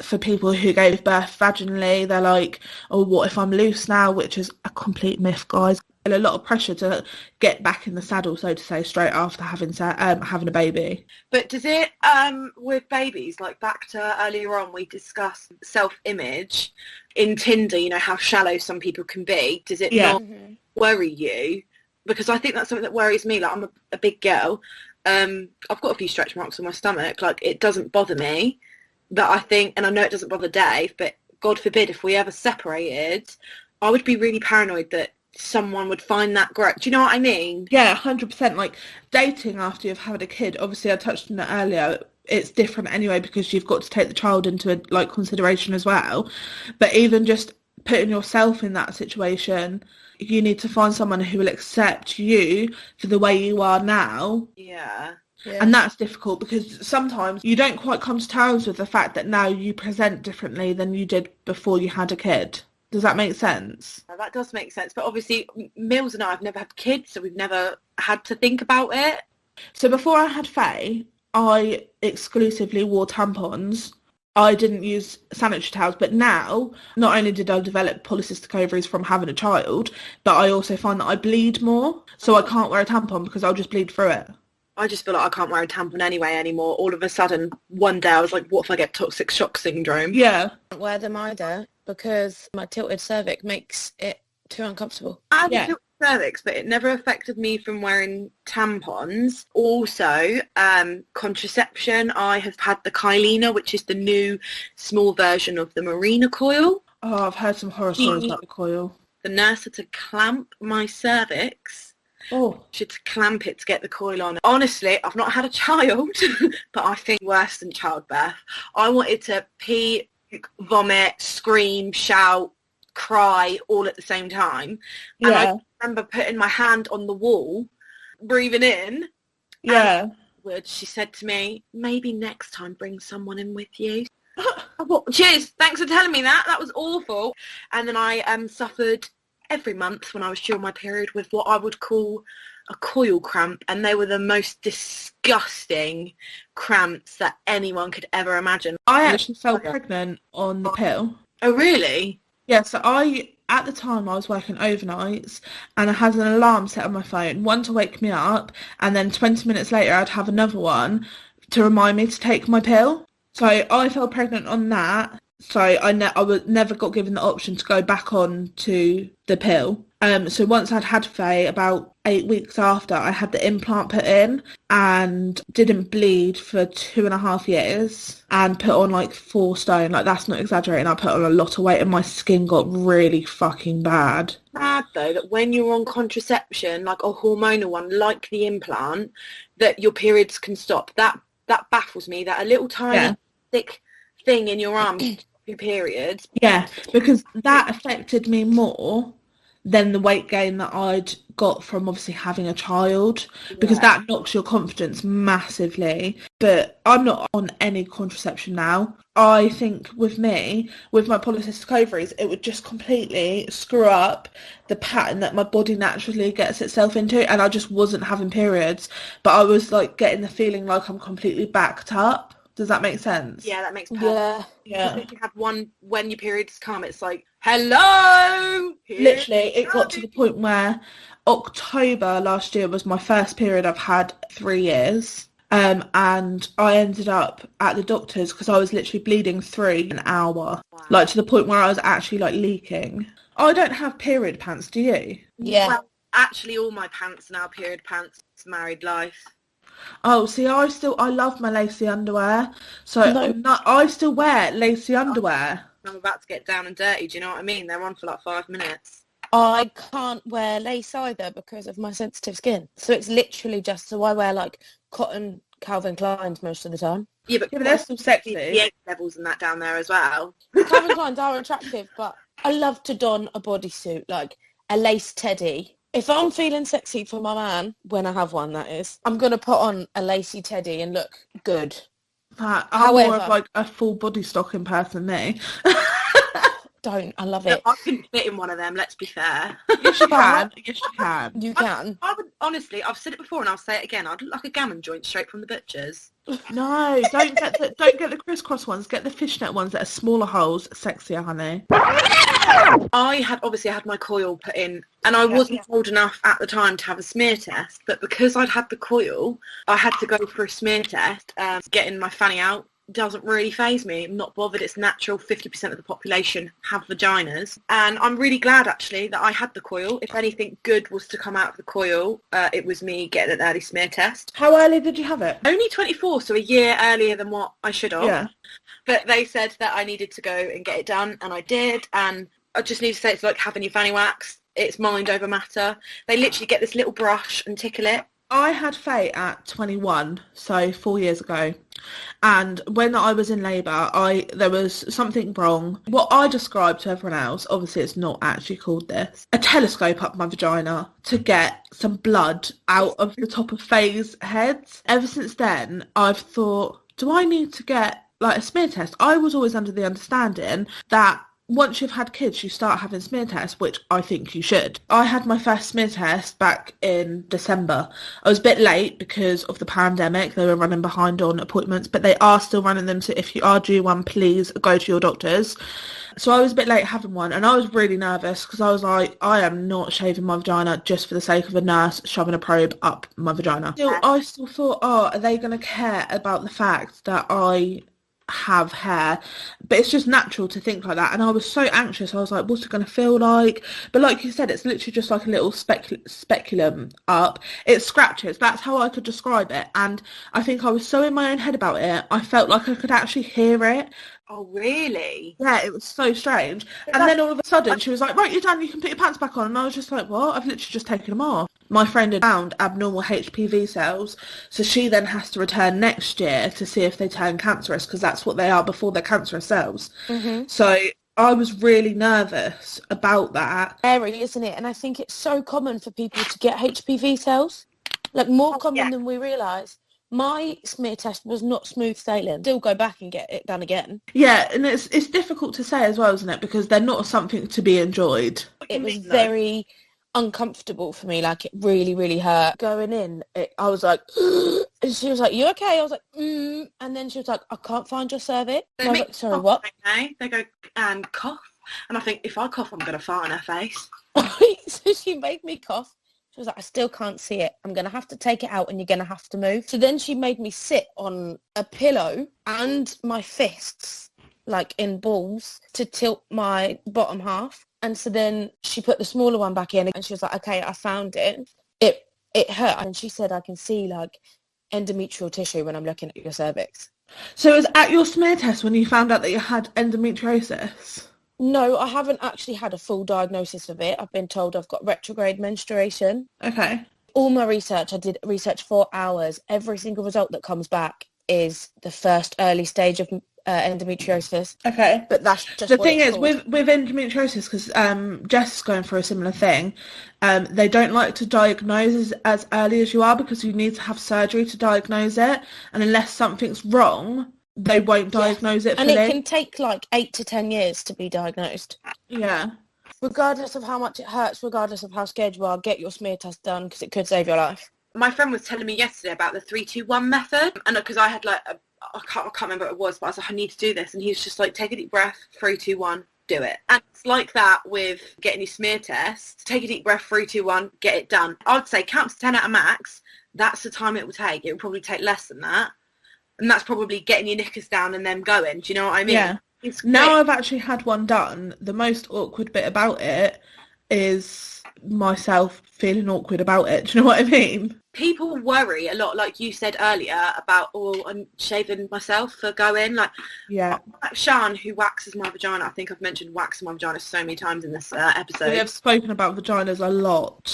For people who gave birth vaginally, they're like, oh, what if I'm loose now? Which is a complete myth, guys. And a lot of pressure to get back in the saddle, so to say, straight after having a baby. But does it, with babies, like back to earlier on, we discussed self-image in Tinder, you know, how shallow some people can be. Does it not worry you? Because I think that's something that worries me. Like, I'm a big girl. I've got a few stretch marks on my stomach. Like, it doesn't bother me. But I think, and I know it doesn't bother Dave, but God forbid if we ever separated, I would be really paranoid that someone would find that gross. Do you know what I mean? Yeah, 100%. Like, dating after you've had a kid, obviously I touched on it earlier, it's different anyway because you've got to take the child into consideration as well. But even just putting yourself in that situation, you need to find someone who will accept you for the way you are now. Yeah. And that's difficult because sometimes you don't quite come to terms with the fact that now you present differently than you did before you had a kid. Does that make sense? That does make sense. But obviously, Mills and I have never had kids, so we've never had to think about it. So before I had Faye, I exclusively wore tampons. I didn't use sanitary towels, but now, not only did I develop polycystic ovaries from having a child, but I also find that I bleed more, so I can't wear a tampon because I'll just bleed through it. I just feel like I can't wear a tampon anyway anymore. All of a sudden, one day I was like, what if I get toxic shock syndrome? Yeah. I can't wear them either because my tilted cervix makes it too uncomfortable. I have a tilted cervix, but it never affected me from wearing tampons. Also, contraception. I have had the Kylena, which is the new small version of the Marina coil. Oh, I've heard some horror stories about the coil. The nurse had to clamp my cervix. Oh. She had to clamp it to get the coil on. Honestly, I've not had a child, but I think worse than childbirth. I wanted to pee, vomit, scream, shout, cry all at the same time. Yeah. And I remember putting my hand on the wall, breathing in. Yeah. And she said to me, maybe next time bring someone in with you. Well, cheers, thanks for telling me that. That was awful. And then I suffered every month when I was due on my period with what I would call a coil cramp, and they were the most disgusting cramps that anyone could ever imagine. I actually fell pregnant on the pill. Oh, really? Yeah, so at the time I was working overnights and I had an alarm set on my phone, one to wake me up, and then 20 minutes later I'd have another one to remind me to take my pill. So I fell pregnant on that. So I never got given the option to go back on to the pill. So once I'd had Faye, about 8 weeks after, I had the implant put in and didn't bleed for 2.5 years and put on like 4 stone. Like, that's not exaggerating. I put on a lot of weight and my skin got really fucking bad. Bad though that when you're on contraception, like a hormonal one, like the implant, that your periods can stop. That baffles me. That a little tiny thick thing in your arm your periods. Yeah, because that affected me more than the weight gain that I'd got from obviously having a child, because that knocks your confidence massively. But I'm not on any contraception now. I think with me, with my polycystic ovaries, it would just completely screw up the pattern that my body naturally gets itself into, and I just wasn't having periods, but I was like getting the feeling like I'm completely backed up. Does that make sense? Yeah, that makes perfect. Yeah. If you have one, when your periods come, it's like, hello! Literally, it got to the point where October last year was my first period I've had 3 years. And I ended up at the doctor's because I was literally bleeding through an hour. Wow. Like, to the point where I was actually like leaking. I don't have period pants, do you? Yeah. Well, actually, all my pants are now period pants. It's married life. Oh, see, I love my lacy underwear. So I still wear lacy underwear. I'm about to get down and dirty, do you know what I mean? They're on for like 5 minutes. I can't wear lace either because of my sensitive skin. So it's literally just, so I wear like cotton Calvin Kleins most of the time. Yeah, but they're still sexy. The levels and that down there as well. Calvin Kleins are attractive, but I love to don a bodysuit, like a lace teddy. If I'm feeling sexy for my man, when I have one, that is, I'm going to put on a lacy teddy and look good. I'm more of like a full body stocking person, me. Don't. I love it. I couldn't fit in one of them, let's be fair. Yes, you can. Yes, you can. You can. I would, honestly, I've said it before and I'll say it again, I'd look like a gammon joint straight from the butcher's. No, don't get the crisscross ones. Get the fishnet ones that are smaller holes, sexier, honey. I had my coil put in, and I wasn't old enough at the time to have a smear test, but because I'd had the coil, I had to go for a smear test. Getting my fanny out doesn't really faze me. I'm not bothered. It's natural. 50% of the population have vaginas, and I'm really glad actually that I had the coil. If anything good was to come out of the coil, it was me getting an early smear test. How early did you have it? Only 24, so a year earlier than what I should have. Yeah. But they said that I needed to go and get it done, and I did. And I just need to say, it's like having your fanny waxed. It's mind over matter. They literally get this little brush and tickle it. I had Faye at 21, so 4 years ago. And when I was in labour, there was something wrong. What I described to everyone else, obviously it's not actually called this, a telescope up my vagina to get some blood out of the top of Faye's head. Ever since then, I've thought, do I need to get like a smear test? I was always under the understanding that once you've had kids, you start having smear tests, which I think you should. I had my first smear test back in December. I was a bit late because of the pandemic. They were running behind on appointments, but they are still running them. So if you are due one, please go to your doctors. So I was a bit late having one, and I was really nervous because I was like, I am not shaving my vagina just for the sake of a nurse shoving a probe up my vagina. I still thought, oh, are they going to care about the fact that I have hair? But it's just natural to think like that, and I was so anxious. I was like, what's it going to feel like? But like you said, it's literally just like a little speculum up. It scratches. That's how I could describe it, and I think I was so in my own head about it, I felt like I could actually hear it. Oh, really? Yeah, it was so strange. And then all of a sudden she was like, right, you're done, you can put your pants back on. And I was just like, what? I've literally just taken them off. My friend had found abnormal HPV cells, so she then has to return next year to see if they turn cancerous, because that's what they are before they're cancerous cells. Mm-hmm. So I was really nervous about that. Scary, isn't it? And I think it's so common for people to get HPV cells. Like, more common than we realise. My smear test was not smooth sailing. Still go back and get it done again. Yeah, and it's difficult to say as well, isn't it? Because they're not something to be enjoyed. It was very uncomfortable for me. Like, it really, really hurt. Going in, I was like, and she was like, you okay? I was like, And then she was like, I can't find your cervix. I was like, sorry, what? Okay. They go, and cough. And I think, if I cough, I'm going to fart in her face. So she made me cough. She was like, I still can't see it. I'm going to have to take it out and you're going to have to move. So then she made me sit on a pillow and my fists, like in balls, to tilt my bottom half. And so then she put the smaller one back in and she was like, okay, I found it. It hurt. And she said, I can see like endometrial tissue when I'm looking at your cervix. So it was at your smear test when you found out that you had endometriosis? No, I haven't actually had a full diagnosis of it. I've been told I've got retrograde menstruation. Okay. All my research, I did research for hours. Every single result that comes back is the first early stage of endometriosis. Okay. But that's just the thing is, with endometriosis, because Jess is going for a similar thing, they don't like to diagnose as early as you are, because you need to have surgery to diagnose it. And unless something's wrong, they won't diagnose it fully. And it can take like 8 to 10 years to be diagnosed. Yeah. Regardless of how much it hurts, regardless of how scared you are, get your smear test done, because it could save your life. My friend was telling me yesterday about the 3-2-1 method, and because I had like I can't remember what it was, but I was like, I need to do this, and he was just like, take a deep breath, 3-2-1, do it. And it's like that with getting your smear test. Take a deep breath, 3-2-1, get it done. I'd say count to 10 at a max. That's the time it will take. It will probably take less than that. And that's probably getting your knickers down and then going. Do you know what I mean? Yeah. Now I've actually had one done. The most awkward bit about it is myself feeling awkward about it. Do you know what I mean? People worry a lot, like you said earlier, about, I'm shaving myself for going. Like, yeah. Sian, who waxes my vagina, I think I've mentioned waxing my vagina so many times in this episode. We have spoken about vaginas a lot.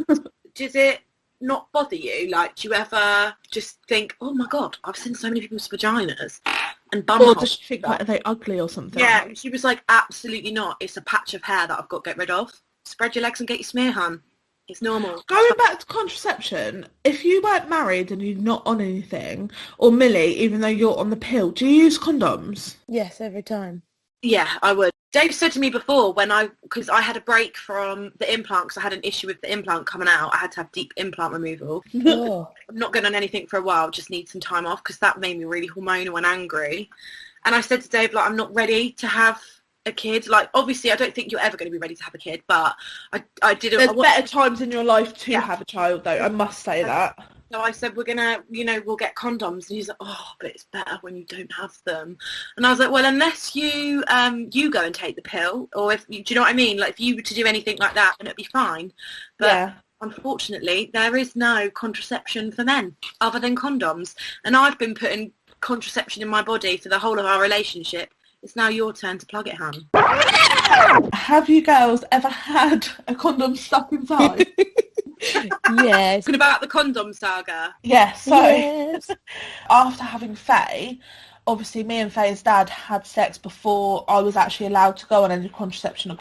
But does it not bother you? Like, do you ever just think, oh my God, I've seen so many people's vaginas and bum holes? Or does she think, like, are they ugly or something? Yeah, and she was like, absolutely not. It's a patch of hair that I've got to get rid of. Spread your legs and get your smear, hun. It's normal. Going back to contraception, if you weren't married and you're not on anything, or Millie, even though you're on the pill, do you use condoms? Yes, every time. Yeah, I would. Dave said to me before, because I had a break from the implant, because I had an issue with the implant coming out, I had to have deep implant removal. Oh. I'm not going on anything for a while, just need some time off, because that made me really hormonal and angry. And I said to Dave, like, I'm not ready to have a kid. Like, obviously I don't think you're ever going to be ready to have a kid, but I didn't. There's better times in your life to have a child, though. I must say that. So I said, we're gonna, we'll get condoms, and he's like, oh, but it's better when you don't have them. And I was like, well, unless you go and take the pill, or if do you know what I mean? Like, if you were to do anything like that, then it'd be fine. But unfortunately, there is no contraception for men other than condoms, and I've been putting contraception in my body for the whole of our relationship. It's now your turn to plug it, hun. Have you girls ever had a condom stuck inside? Yes. Talking about the Condom Saga. Yes. So yes. After having Faye, obviously me and Faye's dad had sex before I was actually allowed to go on any contraception.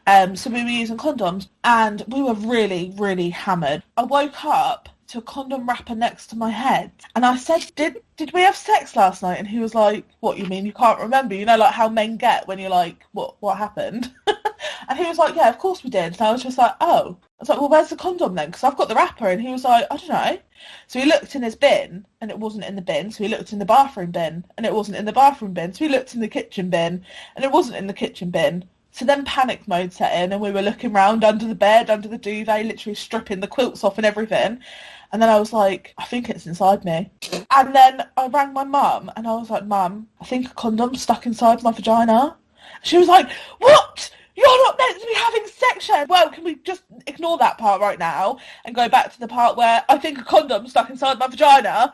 So we were using condoms, and we were really, really hammered. I woke up to a condom wrapper next to my head. And I said, did we have sex last night? And he was like, what, you mean you can't remember? You know, like how men get when you're like, what happened? And he was like, yeah, of course we did. And I was just like, oh. I was like, well, where's the condom then? Because I've got the wrapper. And he was like, I don't know. So he looked in his bin, and it wasn't in the bin. So he looked in the bathroom bin, and it wasn't in the bathroom bin. So he looked in the kitchen bin, and it wasn't in the kitchen bin. So then panic mode set in, and we were looking round under the bed, under the duvet, literally stripping the quilts off and everything. And then I was like, I think it's inside me. And then I rang my mum, and I was like, Mum, I think a condom's stuck inside my vagina. She was like, what? You're not meant to be having sex, Shay. Well, can we just ignore that part right now and go back to the part where I think a condom's stuck inside my vagina?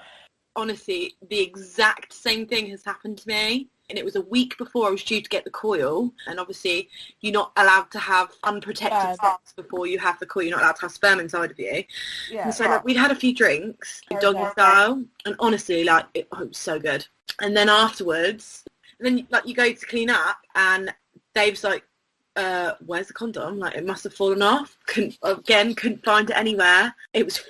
Honestly, the exact same thing has happened to me. And it was a week before I was due to get the coil. And obviously, you're not allowed to have unprotected sex before you have the coil. You're not allowed to have sperm inside of you. Yeah, and so like, we'd had a few drinks, doggy style. And honestly, like, it was so good. And then afterwards, and then like you go to clean up, and Dave's like, where's the condom? Like, it must have fallen off. Couldn't find it anywhere. It was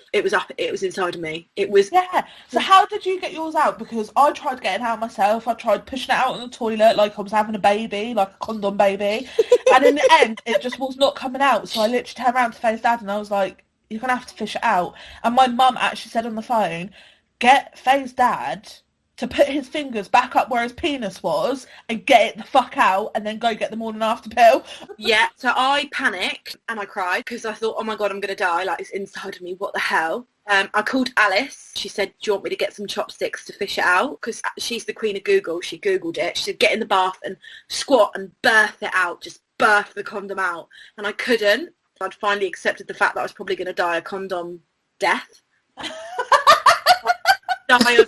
inside of me. It was. Yeah. So how did you get yours out? Because I tried getting out myself. I tried pushing it out in the toilet like I was having a baby, like a condom baby. And in the end, it just was not coming out. So I literally turned around to Faye's dad, and I was like, you're going to have to fish it out. And my mum actually said on the phone, get Faye's dad to put his fingers back up where his penis was and get it the fuck out, and then go get the morning after pill. Yeah, so I panicked and I cried because I thought, oh my God, I'm going to die. Like, it's inside of me. What the hell? I called Alice. She said, do you want me to get some chopsticks to fish it out? Because she's the queen of Google. She Googled it. She said, get in the bath and squat and birth it out. Just birth the condom out. And I couldn't. I'd finally accepted the fact that I was probably going to die a condom death. Die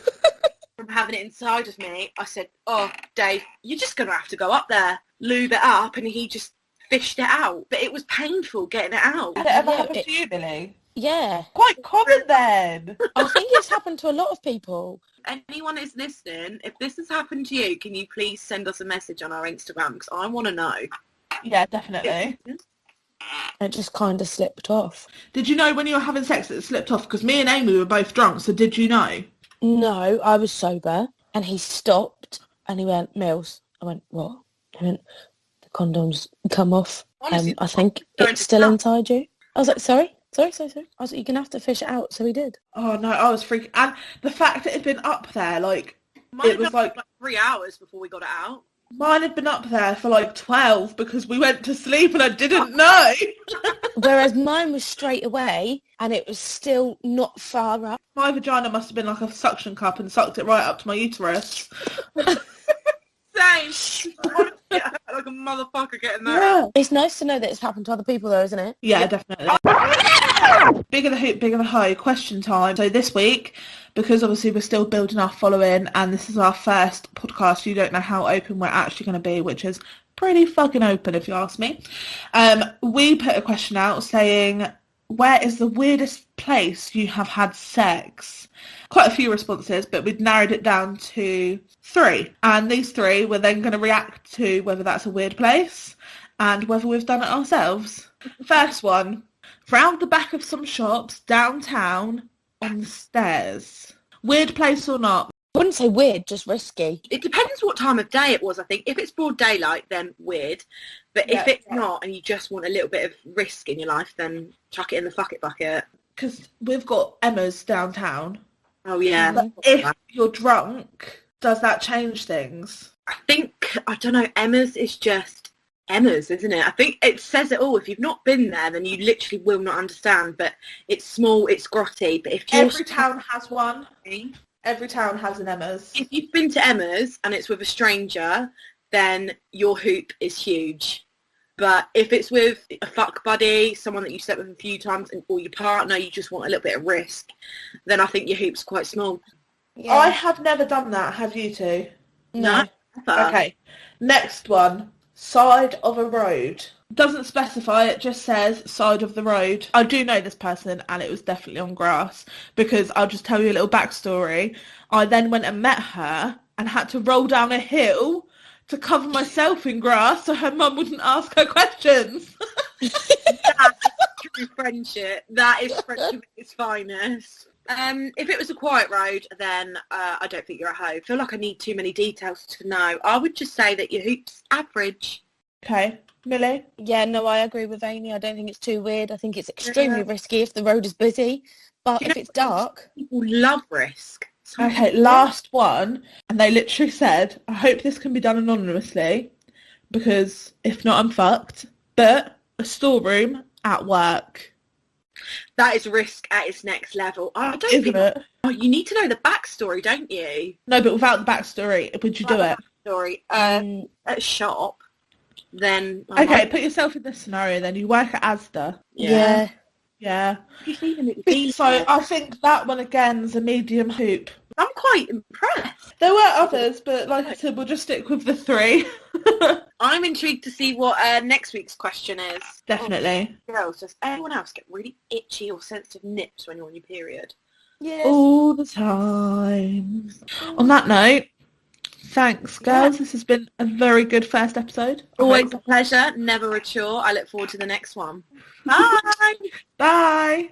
from having it inside of me. I said, oh, Dave, you're just going to have to go up there, lube it up, and he just fished it out. But it was painful getting it out. Did it ever happen to you, Billy? Yeah. Quite common then. I think it's happened to a lot of people. Anyone is listening, if this has happened to you, can you please send us a message on our Instagram? Because I want to know. Yeah, definitely. It just kind of slipped off. Did you know when you were having sex that it slipped off? Because me and Amy were both drunk, so did you know? No, I was sober, and he stopped, and he went, Mills. I went, what? He went, the condom's come off. Honestly, I think it's still inside you. I was like, sorry. I was like, you're going to have to fish it out, so he did. Oh, no, I was freaking... And the fact that it had been up there, like, it was like 3 hours before we got it out. Mine had been up there for like 12 because we went to sleep and I didn't know. Whereas mine was straight away and it was still not far up. My vagina must have been like a suction cup and sucked it right up to my uterus. Same. Yeah, like a motherfucker getting that. Yeah. It's nice to know that it's happened to other people though, isn't it? Yeah, definitely. Bigger the hoop, bigger the hoe, question time. So this week, because obviously we're still building our following and this is our first podcast, you don't know how open we're actually going to be, which is pretty fucking open if you ask me. We put a question out saying, where is the weirdest place you have had sex? Quite a few responses, but we'd narrowed it down to 3. And these 3 we're then going to react to whether that's a weird place and whether we've done it ourselves. First one, round the back of some shops downtown on the stairs. Weird place or not? I wouldn't say weird, just risky. It depends what time of day it was, I think. If it's broad daylight, then weird. But if it's not and you just want a little bit of risk in your life, then chuck it in the fuck it bucket. Because we've got Emma's downtown. Oh, yeah. But if you're drunk, does that change things? I think, I don't know, Emma's is just Emma's, isn't it? I think it says it all. If you've not been there, then you literally will not understand. But it's small, it's grotty. But if every town has one. Every town has an Emma's. If you've been to Emma's and it's with a stranger, then your hoop is huge. But if it's with a fuck buddy, someone that you slept with a few times, or your partner, you just want a little bit of risk, then I think your hoop's quite small. Yeah. I have never done that. Have you two? No. Okay. Next one. Side of a road. Doesn't specify, it just says side of the road. I do know this person and it was definitely on grass because I'll just tell you a little backstory. I then went and met her and had to roll down a hill to cover myself in grass so her mum wouldn't ask her questions. That's true friendship. That is friendship at its finest. If it was a quiet road, then I don't think you're a hoe. I feel like I need too many details to know. I would just say that your hoop's average. Okay. Millie? Yeah, no, I agree with Amy. I don't think it's too weird. I think it's extremely risky if the road is busy. But if it's dark... People love risk. Okay, last one. And they literally said, I hope this can be done anonymously, because if not, I'm fucked. But a storeroom at work. That is risk at its next level. I don't Isn't think... it? Oh, you need to know the backstory, don't you? No, but without the backstory, would you do it? Backstory. At a shop, then... Okay, put yourself in this scenario then. You work at Asda. Yeah. Yeah. So I think that one again is a medium hoop. I'm quite impressed. There were others, but like I said, we'll just stick with the 3. I'm intrigued to see what next week's question is. Definitely. Oh, girls, does anyone else get really itchy or sensitive nips when you're on your period? Yes. All the time. On that note, thanks, girls. This has been a very good first episode. Always a pleasure, never a chore. I look forward to the next one. Bye. Bye.